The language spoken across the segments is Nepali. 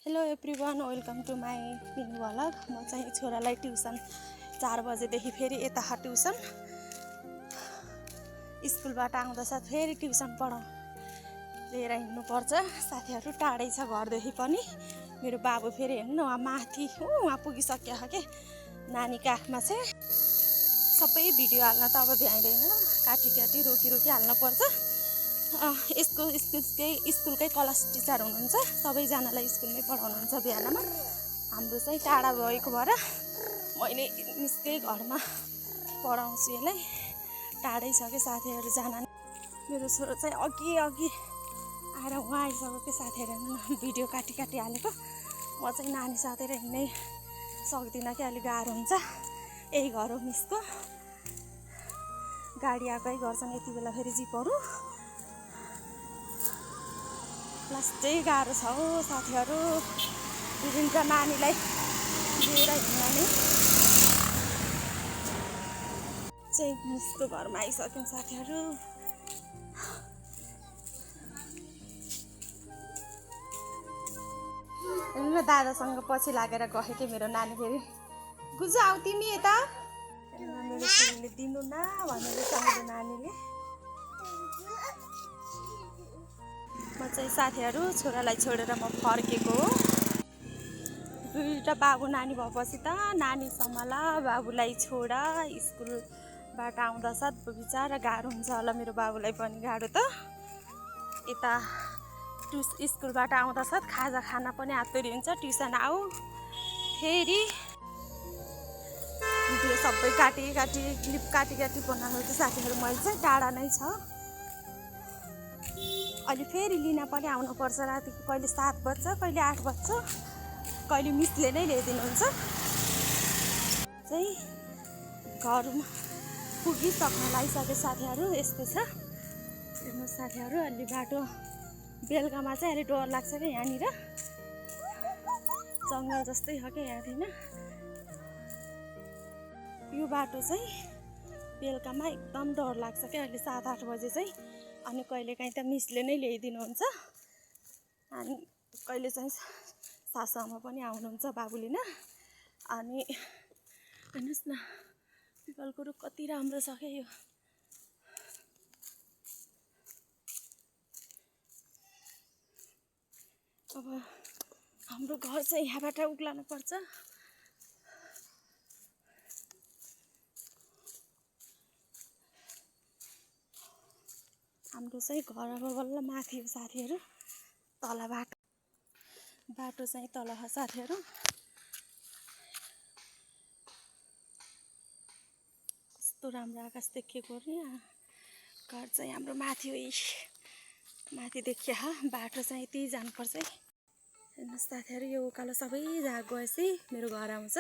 Hello everyone, welcome to my mini vlog. म चाहिँ छोरालाई ट्युसन 4 बजेदेखि फेरि यता ट्युसन स्कुलबाट आउँदा साथ फेरि ट्युसन लिएर हिँड्नुपर्छ। साथीहरू टाढै छ घरदेखि पनि। मेरो बाबु फेरि हेर्नु न, माथि उहाँ पुगिसक्यो के नानी काखमा चाहिँ। सबै भिडियो हाल्न त अब भ्याइँदैन, काटी रोकी हाल्नुपर्छ। स्कुलकै क्लास टिचर हुनुहुन्छ, सबैजनालाई स्कुलमै पढाउनुहुन्छ बिहानमा। हाम्रो चाहिँ टाढा भएको भएर मैले निस्कै घरमा पढाउँछु यसलाई। टाढै छ कि साथीहरू जान। मेरो छोरो चाहिँ अघि आएर उहाँ आइसक्यो कि साथीहरू भिडियो काटी हालेको। म चाहिँ नानी साथेर हिँड्नै सक्दिनँ कि अलिक गाह्रो हुन्छ। यही घर हो मिसको, गाडी आएकै गर्छन् यति बेला फेरि जिपहरू। लास्टै गाह्रो छ हो साथीहरू, दिन्छ नानीलाई लिएर हिँड्न नै। चाहिँ मिसको घरमा आइसक्यौँ साथीहरू। हेर्नु न, दादासँग पछि लागेर गयो कि मेरो नानी। फेरि गुजु आऊ तिमी यता, मेरो छोरीले दिनु न भनेर मेरो नानीले। म चाहिँ साथीहरू छोरालाई छोडेर म फर्केको हो। दुईवटा बाबु नानी भएपछि त नानी सम्हाल, बाबुलाई छोड। स्कुलबाट आउँदा साथ बिचारा गाह्रो हुन्छ होला मेरो बाबुलाई पनि। गाह्रो त यता स्कुलबाट आउँदा साथ खाजा खाना पनि आत्तरी हुन्छ। ट्युसन आऊ, फेरि भिडियो सबै काटी क्लिप काटी बनाएको चाहिँ साथीहरू मैले चाहिँ टाढा नै छ। अहिले फेरि लिन पनि आउनुपर्छ रातिको, कहिले 7 बज्छ, कहिले 8 बज्छ, कहिले मिसले नै ल्याइदिनुहुन्छ। चाहिँ घरमा पुगिसक्न लागिसके साथीहरू। यस्तो छ हेर्नु साथीहरू, अलि बाटो बेलुकामा चाहिँ अलि डर लाग्छ क्या। यहाँनिर जङ्गल जस्तै हो क्या यहाँदेखि। यो बाटो चाहिँ बेलुकामा एकदम डर लाग्छ क्या। अहिले 7-8 बजे चाहिँ। अनि कहिलेकाहीँ त मिसले नै ल्याइदिनुहुन्छ, अनि कहिले चाहिँ सासूआमा पनि आउनुहुन्छ बाबु लिन। अनि हेर्नुहोस् न, पिपलको रुख कति राम्रो छ क्या यो। अब हाम्रो घर चाहिँ यहाँबाट उक्लानु पर्छ। हाम्रो चाहिँ घर अब बल्ल माथि हो साथीहरू, तल बाटो चाहिँ तल हो साथीहरू। कस्तो राम्रो आकाश देखिएको नि। घर चाहिँ हाम्रो माथि हो, माथि देखिया हो। बाटो चाहिँ यति जानुपर्छ है। हेर्नुहोस् साथीहरू, यो उकालो सबै गएपछि मेरो घर आउँछ।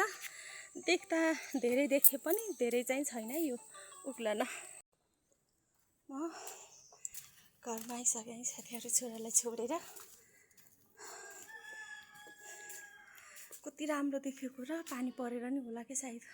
देख्दा धेरै देखे पनि धेरै चाहिँ छैन यो उक्लन। म घरमा आइसकेँ साथीहरू छोरालाई छोडेर। कति राम्रो देखेको र पानी परेर नि होला कि सायद।